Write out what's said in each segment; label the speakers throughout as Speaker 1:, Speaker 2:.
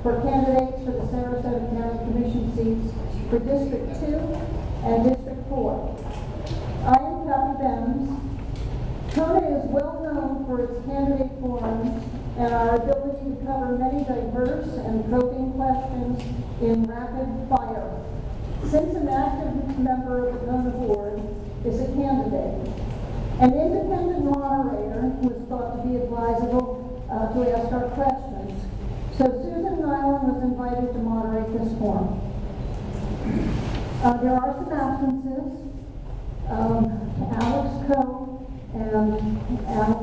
Speaker 1: for candidates for the Sarasota County Commission seats for District 2 and District 4. I am Kathy Benz. CONA is well known for its candidate forums and our ability to cover many diverse and probing questions in rapid fire. Since an active member of the CONA board is a candidate, an independent moderator was thought to be advisable to ask our questions. So Susan Nyland was invited to moderate this forum. There are some absences. Alex Coe and Al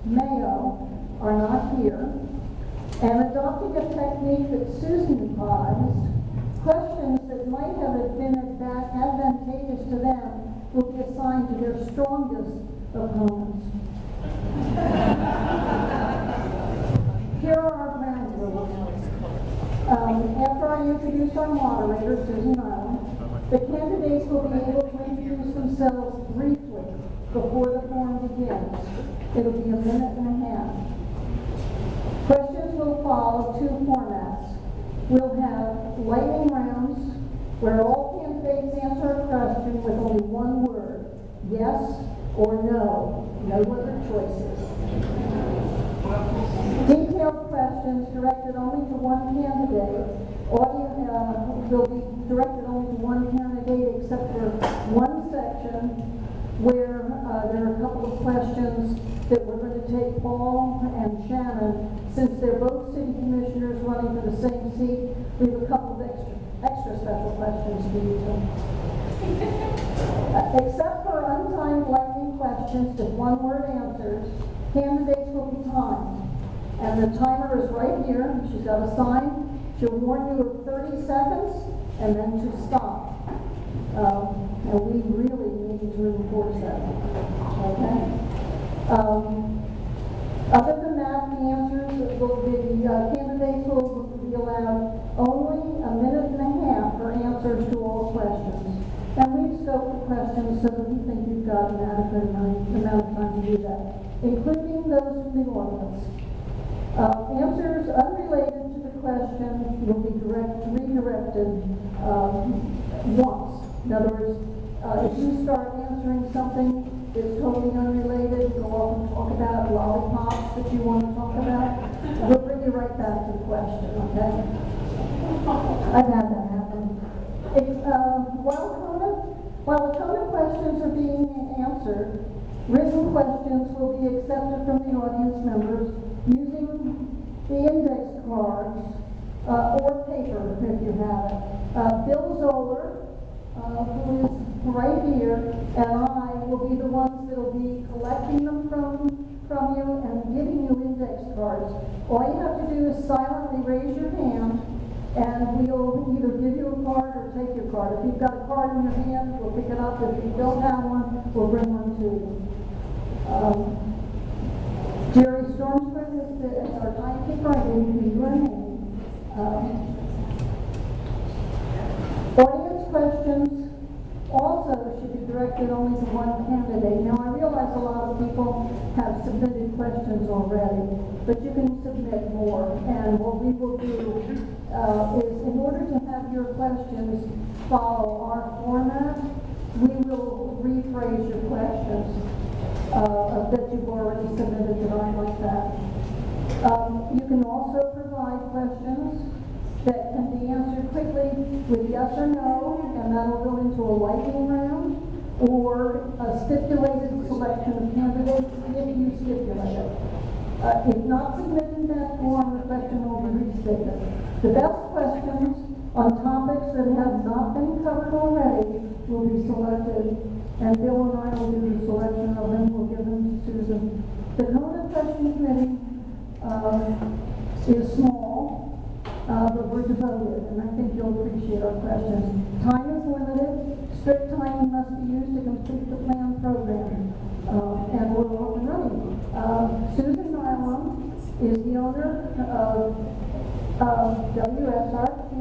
Speaker 1: Mayo are not here. And adopting a technique that Susan advised, questions that might have been advantageous to them will be assigned to their strongest opponents. Here are our ground rules. After I introduce our moderator, Susan Nyland, the candidates will be able to introduce themselves briefly before the forum begins. It'll be a minute and a half. Questions will follow two formats. We'll have lightning rounds, where all candidates answer a question with only one word, yes or no other choices. Detailed questions directed only to one candidate. Will be directed only to one candidate except for one section where there are a couple of questions that we're going to take Paul and Shannon. Since they're both city commissioners running for the same seat, we have a couple of extra special questions for you too. Except for untimed lightning questions with one-word answers, candidates will be timed. And the timer is right here. She's got a sign. She'll warn you of 30 seconds and then to stop. And we really need to enforce that. Okay? Other than that, the answers will be, candidates will be allowed only a minute and a half for answers to all questions. And we've scoped the questions so that we think you've got an adequate amount of time to do that, including those from the audience. Answers unrelated to the question will be redirected once. In other words, if you start answering something that's totally unrelated, go off and talk about lollipops that you want to talk about, we'll bring you right back to the question, okay? I've had that happen. While the CONA questions are being answered, written questions will be accepted from the audience members using the index cards or paper if you have it. Bill Zoller, who is right here, and I will be the ones that will be collecting them from you and giving you index cards. All you have to do is silently raise your hand, and we'll either give you a card or take your card. If you've got a card in your hand, we'll pick it up. If you don't have one, we'll bring one to you. Jerry Stormsford is our timekeeper. I gave you your name. Audience questions also should be directed only to one candidate. Now, I realize a lot of people have submitted questions already, but you can submit more. And what we will do is, in order to have your questions follow our format, we will rephrase your questions that you've already submitted that aren't like that. You can also provide questions that can be answered quickly with yes or no, and that'll go into a lightning round, or a stipulated selection of candidates if you stipulate it. If not submitted in that form, the question will be restated. The best questions on topics that have not been covered already will be selected, and Bill and I will do the selection of them. We'll give them to Susan. The CONA question committee is small, but we're devoted, and I think you'll appreciate our questions. Time is limited. Strict timing must be used to complete the planned program, and we're off and running. Susan Nyland is the owner of WSRQ,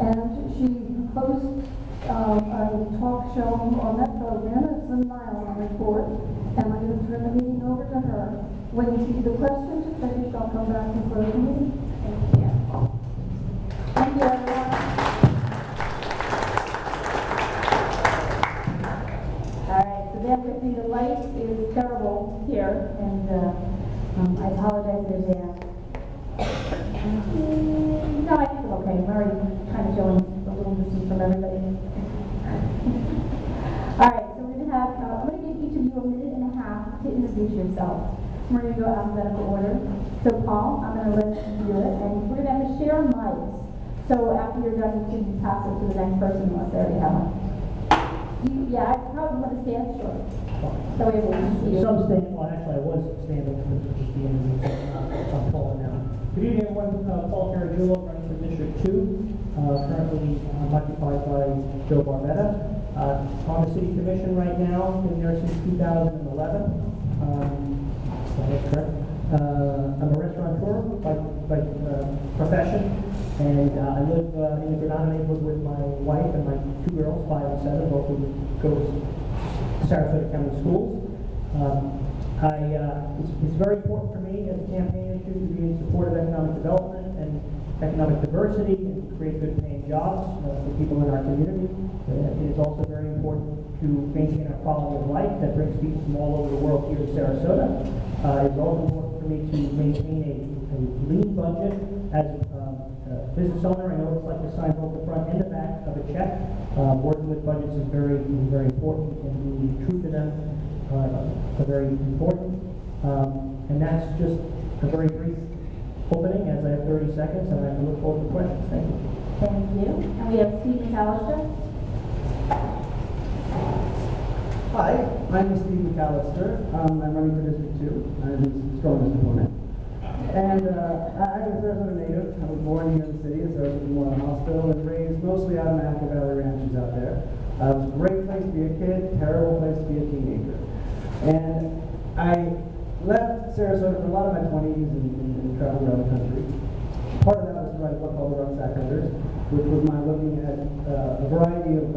Speaker 1: and she hosts a talk show on that program. It's the Nyland Report, and I'm going to turn the meeting over to her. When the questions are finished, I'll come back and close the meeting.
Speaker 2: apologize in advance. No, I think I'm okay. I'm already kind of feeling a little distance from everybody. All right, so we're going to have, I'm going to give each of you a minute and a half to introduce yourselves. We're going to go alphabetical order. So Paul, I'm going to let you do it, and we're going to have to share mics. So after you're done, you can pass it to the next person unless they already have one. Yeah, I probably want to stand short. So we will see you.
Speaker 3: Some stand, well, actually, I was standing for just the interview, so I'm falling now. Good evening, everyone. Paul Caragiulo, running for District 2. Currently occupied by Joe Barbetta. On the City Commission right now, been there since 2011. That's correct. I'm a restaurateur by profession, and I live in the Granada neighborhood with my wife and my 2 girls, 5 and 7, both of them go to Sarasota County Schools. It's very important for me as a campaign issue to be in support of economic development and economic diversity and create good paying jobs for people in our community. It is also very important to maintain our quality of life that brings people from all over the world here to Sarasota. It's also important for me to maintain a lean budget. As a business owner, I know it's like to sign both the front and the back of a check. Working with budgets is very important, and being true to them are very important. And that's just a very brief opening, as I have 30 seconds, and I look forward to questions. Thank you.
Speaker 2: Thank you. And we have Steve McAllister.
Speaker 4: Hi, my name is Steve McAllister. I'm running for District 2. I'm his strongest opponent. And I'm a Sarasota native. I was born here in the city in Sarasota Memorial Hospital and raised mostly out of Maca Valley ranches out there. It was a great place to be a kid, terrible place to be a teenager. And I left Sarasota for a lot of my 20s and traveled around the country. Part of that was to write a book called The Rucksack Hunters, which was my looking at a variety of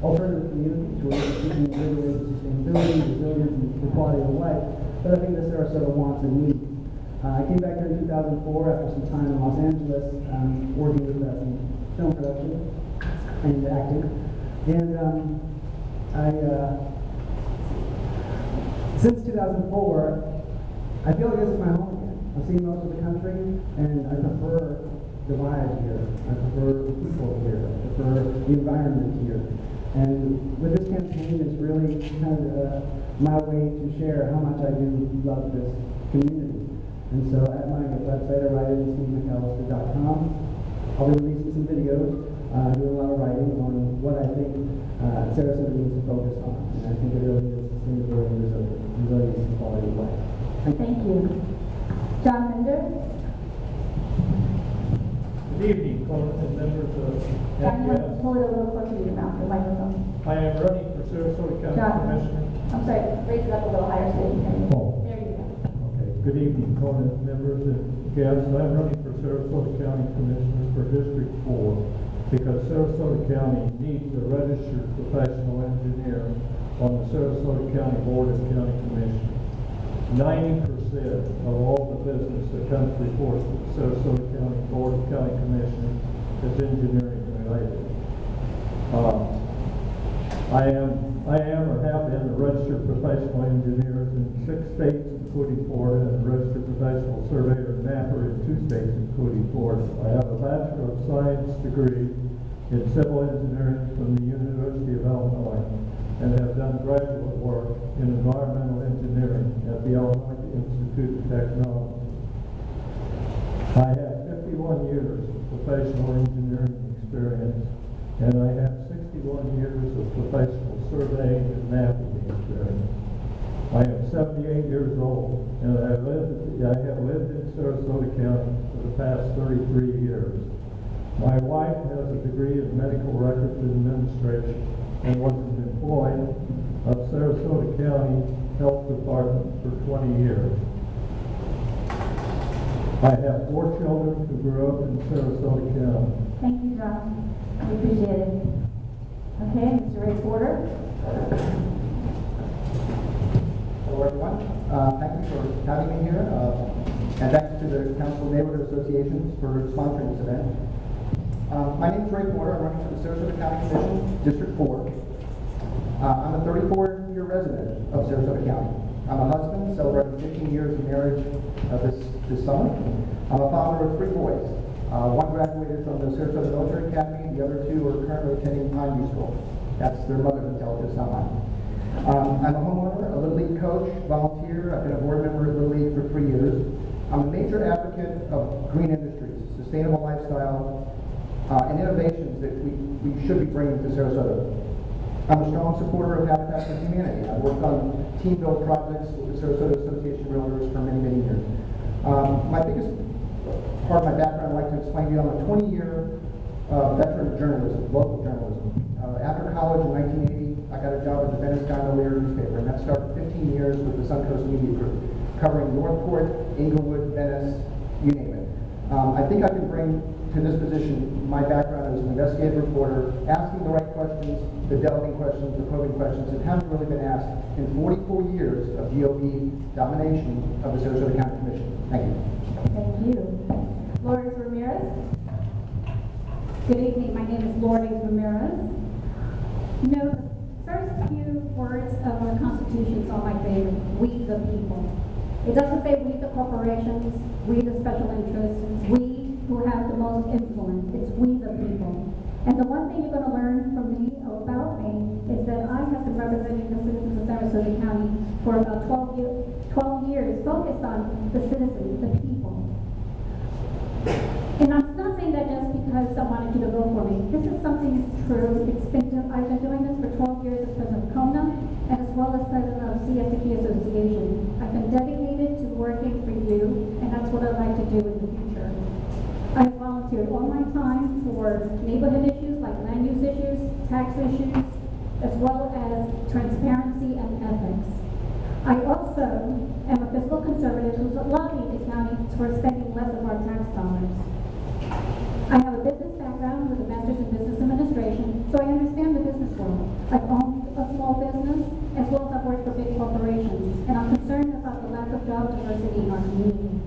Speaker 4: alternative communities who are seeking bigger ways of sustainability, resilience, and the quality of life that I think that Sarasota wants and needs. I came back here in 2004 after some time in Los Angeles working with some film production and acting. And since 2004, I feel like this is my home again. I've seen most of the country, and I prefer the vibe here. I prefer the people here. I prefer the environment here. And with this campaign, it's really kind of my way to share how much I do love this community. And so at my website, I write it at SteveMcAllister.com. I'll be releasing some videos, doing a lot of writing on what I think Sarasota needs to focus on. And I think it really is sustainability, resilience, and quality of life.
Speaker 2: Thank you. John Linder.
Speaker 5: Good evening, CONA and members of
Speaker 2: John, you want to pull it a little closer to your mouth, the microphone.
Speaker 5: I am running for Sarasota County
Speaker 2: John.
Speaker 5: Commissioner.
Speaker 2: I'm sorry, raise it up a little higher so you can.
Speaker 5: Oh.
Speaker 2: There you go.
Speaker 5: Okay. Good evening, CONA members and guests. I'm running for Sarasota County Commissioner for District 4 because Sarasota County needs a registered professional engineer on the Sarasota County Board of County Commissioners. 90% of all the business that comes before the Sarasota County Board of County Commissioners is engineering related. I am or have been a registered professional engineer in 6 states, including Florida, and a registered professional surveyor and mapper in 2 states, including Florida. I have a Bachelor of Science degree in civil engineering from the University of Illinois, and have done graduate work in environmental engineering at the Illinois Institute of Technology. I have 51 years of professional engineering experience, and I have 61 years of professional surveying and mapping experience. I am 78 years old, and I have lived in Sarasota County for the past 33 years. My wife has a degree in medical records administration and was an employee of Sarasota County Health Department for 20 years. I have 4 children who grew up in Sarasota County.
Speaker 2: Thank you, John. We appreciate it. Okay, Mr. Ray Porter.
Speaker 4: Hello, everyone. Thank you for having me here. And thanks to the Council of Neighborhood Associations for sponsoring this event. My name is Ray Porter. I'm running for the Sarasota County Commission, District 4. I'm a 34-year resident of Sarasota County. I'm a husband, celebrating 15 years of marriage this summer. I'm a father of 3 boys. One graduated from the Sarasota Military Academy, the other 2 are currently attending Pineview School. That's their mother's intelligence, not mine. I'm a homeowner, a Little League coach, volunteer. I've been a board member at Little League for 3 years. I'm a major advocate of green industries, sustainable lifestyle, and innovations that we should be bringing to Sarasota. I'm a strong supporter of Habitat for Humanity. I've worked on team build projects with the Sarasota Association of Realtors for many, many years. My biggest part of my background I'd like to explain to you, I'm a 20-year veteran of journalism, local journalism. After college in 1980, I got a job at the Venice Gondolier newspaper, and that started 15 years with the Suncoast Media Group, covering Northport, Inglewood, Venice, you name it. I think I can bring to this position my background as an investigative reporter, asking the right questions, the delving questions, the probing questions that haven't really been asked in 44 years of GOP domination of the Sarasota County Commission. Thank you.
Speaker 2: Thank you. Lourdes Ramirez.
Speaker 6: Good evening, my name is Lourdes Ramirez. You know, the first few words of our Constitution is all my favorite, we the people. It doesn't say we the corporations, we the special interests, we who have the most influence. It's we the people. And the one thing you're going to learn from me, about me, is that I have been representing the citizens of Sarasota County for about 12 years, focused on the citizens, the people. And I'm not saying that just because I wanted you to vote for me. This is something that's true. I've been doing this for 12 years as president of CONA, and as well as president of CSTK Association. I've been dedicated to working for you, and that's what I'd like to do in the future. I have volunteered all my time for neighborhood issues like land use issues, tax issues, as well as transparency and ethics. I also am a fiscal conservative who's lobbying the county for spending less of our tax dollars. I have a business background with a master's in business administration, so I understand the business world. I've owned a small business as well as I've worked for big corporations, and I'm concerned about the lack of job diversity in our community.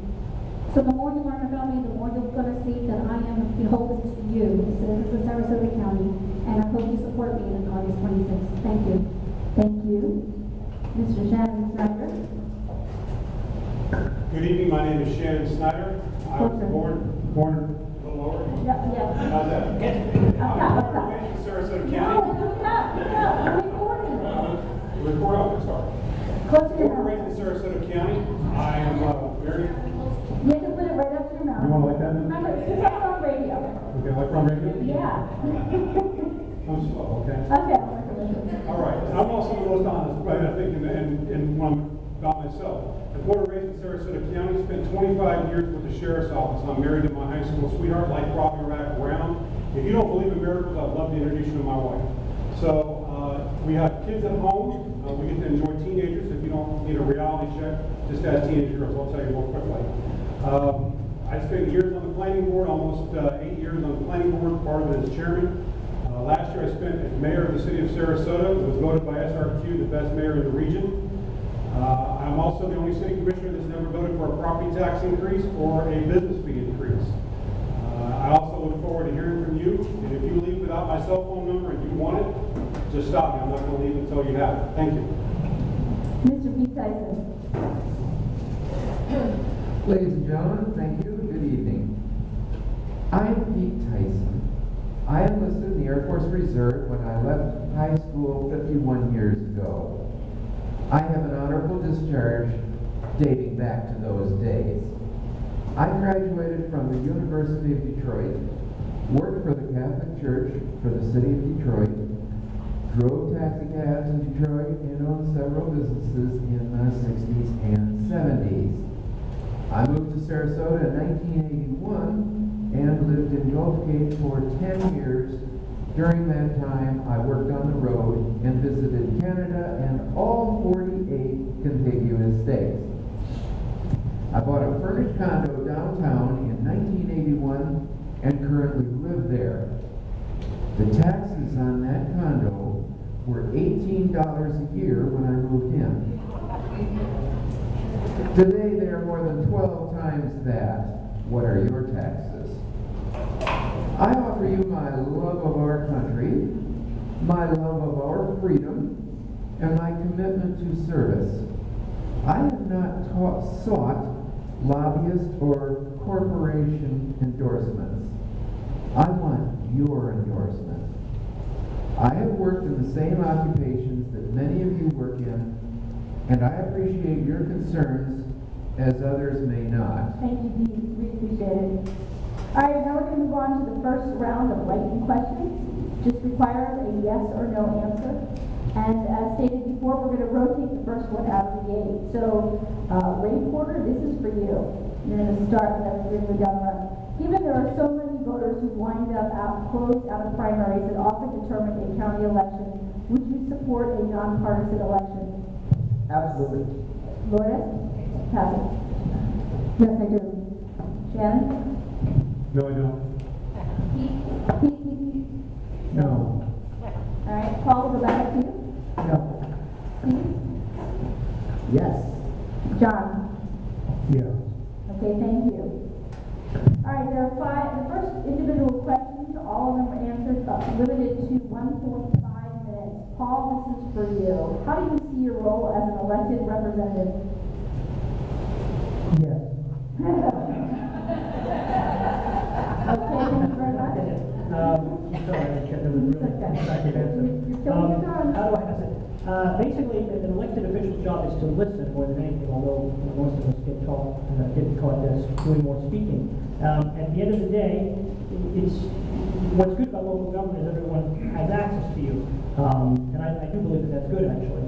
Speaker 6: So the more you learn about me, the more you're going to see that I am beholden to you, the citizens of Sarasota County, and I hope you support me on August 26th. Thank you.
Speaker 2: Thank you. Mr. Sharon Schneider.
Speaker 7: Good evening, my name is Sharon Schneider. I was born a little lower.
Speaker 2: Yeah.
Speaker 7: How's that?
Speaker 2: Up top.
Speaker 7: I'm from Sarasota
Speaker 2: No,
Speaker 7: County.
Speaker 2: I'm recording.
Speaker 7: Record off, sorry.
Speaker 2: Close to your
Speaker 7: Born and raised in
Speaker 2: mouth.
Speaker 7: Sarasota County. I am married.
Speaker 2: You have to put it right up to your mouth.
Speaker 5: You want to like that?
Speaker 2: Remember, it's on radio.
Speaker 5: Okay, like from radio?
Speaker 2: Yeah.
Speaker 7: I'm slow, okay?
Speaker 2: Okay.
Speaker 7: All right. I'm also the most honest, right, I think, and when I'm about myself. I'm born and raised in Sarasota County, spent 25 years with the sheriff's office. I'm married to my high school sweetheart, like Robbie Rack Brown. If you don't believe in miracles, I'd love to introduce you to my wife. So, we have kids at home. We get to enjoy teenagers. If you don't need a reality check, just ask teenage girls. I'll tell you more quickly. I spent years on the planning board, almost 8 years on the planning board, part of it as chairman. Last year I spent as mayor of the city of Sarasota. Was voted by SRQ the best mayor in the region. I'm also the only city commissioner that's never voted for a property tax increase or a business fee increase. I also look forward to hearing from you, and if you leave without my cell phone number and you want it, just stop me. I'm not going to leave until you have it. Thank you.
Speaker 2: Mr. Pete Tyson.
Speaker 8: Ladies and gentlemen, thank you. Good evening. I'm Pete Tyson. I enlisted in the Air Force Reserve when I left high school 51 years ago. I have an honorable discharge dating back to those days. I graduated from the University of Detroit, worked for the Catholic Church for the city of Detroit, drove taxi cabs in Detroit, and owned several businesses in the 60s and 70s. I moved to Sarasota in 1981 and lived in Gulf Gate for 10 years. During that time, I worked on the road and visited Canada and all 48 contiguous states. I bought a furnished condo downtown in 1981 and currently live there. The taxes on that condo were $18 a year when I moved in. Today, they are more than 12 times that. What are your taxes? I offer you my love of our country, my love of our freedom, and my commitment to service. I have not sought lobbyist or corporation endorsements. I want your endorsement. I have worked in the same occupations that many of you work in, and I appreciate your concerns as others may not.
Speaker 2: Thank you, Dee. We appreciate it. All right, now we're going to move on to the first round of lightning questions. Just require a yes or no answer. And as stated before, we're going to rotate the first one out of the gate. So, Ray Porter, this is for you. You're going to start and then we're going to go down the line. Given there are so many voters who wind up closed out of primaries that often determine a county election, would you support a nonpartisan election?
Speaker 4: Absolutely.
Speaker 2: Lourdes? Passage.
Speaker 1: Yes, I do.
Speaker 2: Shannon?
Speaker 7: No, I don't.
Speaker 2: Pete?
Speaker 5: No.
Speaker 2: All right, Paul, we'll go back to you.
Speaker 4: No.
Speaker 2: Steve?
Speaker 4: Yes.
Speaker 2: John?
Speaker 5: Yeah.
Speaker 2: Okay, thank you. All right, there are five. The first individual questions, all of them are answered, limited to 1.5 minutes. Paul, this is for you. How do you see your role as an elected representative?
Speaker 4: Yes.
Speaker 2: Okay, thank you very much.
Speaker 3: Sorry, I checked that was really attractive answer.
Speaker 2: You're killing your time.
Speaker 3: How do I answer? Basically, an elected official's job is to listen more than anything, although most of us get caught as doing more speaking. At the end of the day, what's good about local government is everyone has access to you. And I do believe that that's good, actually.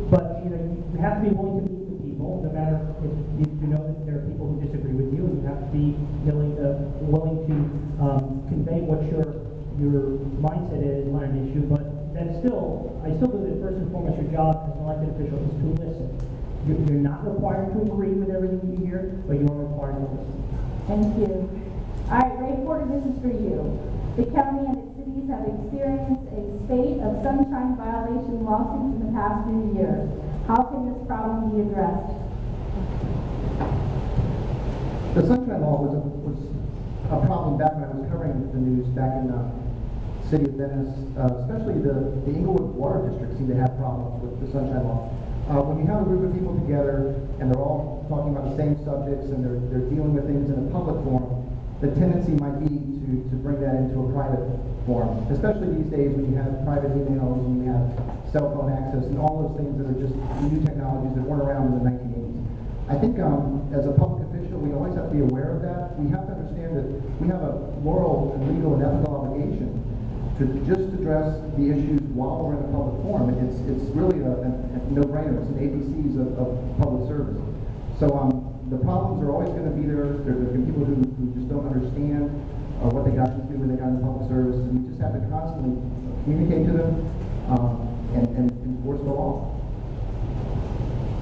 Speaker 3: But, you have to be willing to meet with people, no matter if you know that there are people who disagree with you, and you have to be willing to convey what your mindset is on an issue. But I still believe that first and foremost, your job as an elected official is to listen. You're not required to agree with everything you hear, but you are required to listen.
Speaker 2: Thank you. All right, Ray Porter, this is for you. The county and its cities have experienced a spate of sunshine violation lawsuits in the past few years. How can this problem be addressed?
Speaker 4: The Sunshine Law was a problem back when I was covering the news back in the city of Venice, especially the Inglewood Water District seemed to have problems with the Sunshine Law. When you have a group of people together and they're all talking about the same subjects and they're dealing with things in a public forum, the tendency might be to bring that into a private forum, especially these days when you have private emails and you have cell phone access and all those things that are just new technologies that weren't around in the 1980s. I think as a public official, we always have to be aware of that. We have to understand that we have a moral and legal and ethical obligation to just address the issues while we're in a public forum. It's really a no-brainer. It's an ABCs of public service. So the problems are always going to be there. There are people who just don't understand what they got to do when they got into public service, and we just have to constantly communicate to them and enforce the law.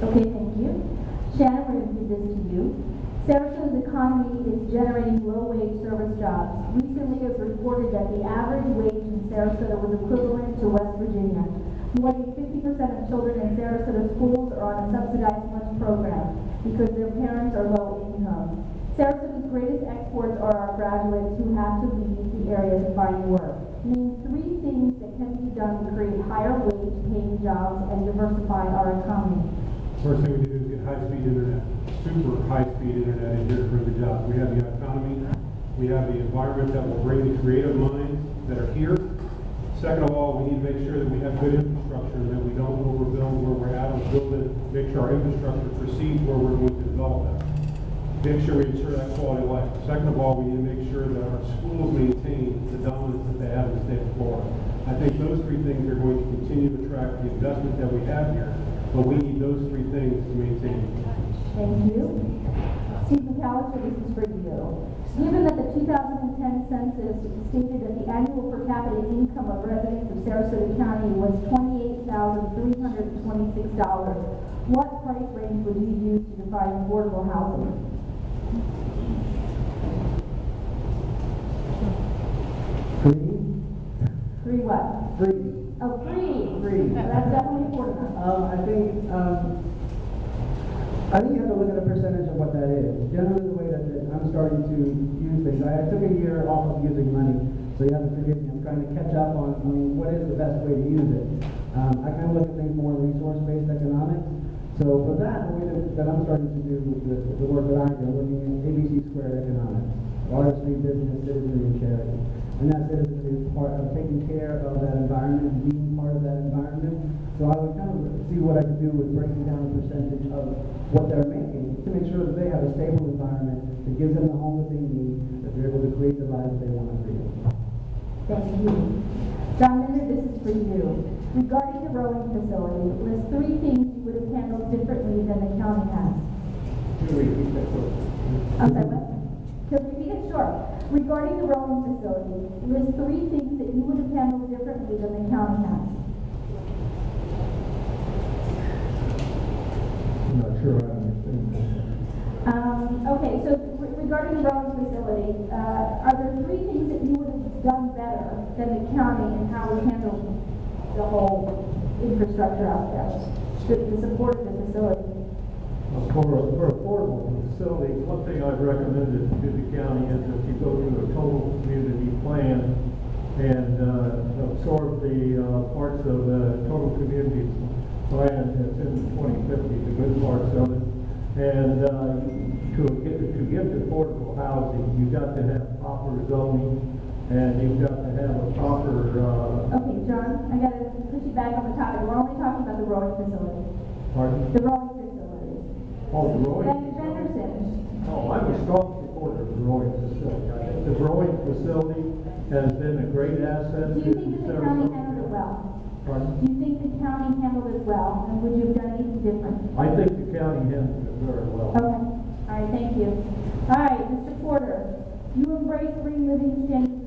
Speaker 2: Okay, thank you. Shannon, we're going to give this to you. Sarasota's economy is generating low-wage service jobs. Recently, it was reported that the average wage in Sarasota was equivalent to West Virginia. More than 50% of children in Sarasota schools are on a subsidized lunch program because their parents are low income. Sarasota's greatest exports are our graduates who have to leave the area to find work. Name 3 things that can be done to create higher wage paying jobs and diversify our economy.
Speaker 7: First thing we do is get high-speed internet, super high-speed internet in here to bring the jobs. We have the economy, we have the environment that will bring the creative minds that are here. Second of all, we need to make sure that we have good infrastructure and that we don't overbuild where we're at, or build it, make sure our infrastructure precedes where we're going to develop it. Make sure we ensure that quality of life. Second of all, we need to make sure that our schools maintain the dominance that they have in the state of Florida. I think those 3 things are going to continue to attract the investment that we have here, but we need those 3 things to maintain.
Speaker 2: Thank you. Steve McAllister, this is for you. Given that the 2010 census stated that the annual per capita income of residents of Sarasota County was $28,326, what price range would you use to define affordable housing? Three what?
Speaker 4: Free.
Speaker 2: Oh, free.
Speaker 4: Free.
Speaker 2: Well, that's definitely important.
Speaker 4: I think you have to look at a percentage of what that is. Generally, the way that I'm starting to use things, I took a year off of using money, so you have to forgive me. I'm trying to catch up on what is the best way to use it. I kind of look at things more resource-based economics. So for that, the way that I'm starting to do the work that I do, I'm looking at ABC squared economics, artistry, business, citizenry, and charity. And that citizenry is part of taking care of that environment and being part of that environment. So I would kind of see what I could do with breaking down a percentage of what they're making to make sure that they have a stable environment that gives them the home that they need, that they're able to create the lives that they want to create.
Speaker 2: Thank you. Zamira, this is for you. Regarding the rowing facility, list 3 things you would have handled differently than the county has.
Speaker 5: Can you repeat that question?
Speaker 2: I'm sorry, what? Can you repeat it? Sure. Regarding the rowing facility, list 3 things that you would have handled differently than the county has.
Speaker 5: I'm not sure I understand that.
Speaker 2: Okay, so regarding the rowing facility, are there 3 things that you would have done better than the county and how we handled the whole infrastructure out there, the support of the facility?
Speaker 5: For affordable facilities, one thing I've recommended to the county is if you go through a total community plan and absorb the parts of the total community plan that's in the 2050, the good parts of it, and to get affordable housing, you've got to have proper zoning, and you've got to have a proper.
Speaker 2: Okay, John, I got to put you back on the topic. We're only talking about the rowing facility.
Speaker 5: Pardon?
Speaker 2: The rowing facility.
Speaker 5: Oh, the rowing.
Speaker 2: Then they're finished.
Speaker 5: Oh, I'm a strong supporter of the rowing facility. I think the rowing facility has been a great asset.
Speaker 2: Do you think that the county handled it well?
Speaker 5: Pardon?
Speaker 2: Do you think the county handled it well, and would you have done anything different?
Speaker 5: I think the county handled it very well.
Speaker 2: Okay, all right, thank you. All right, Mr. Porter, you embrace green living standards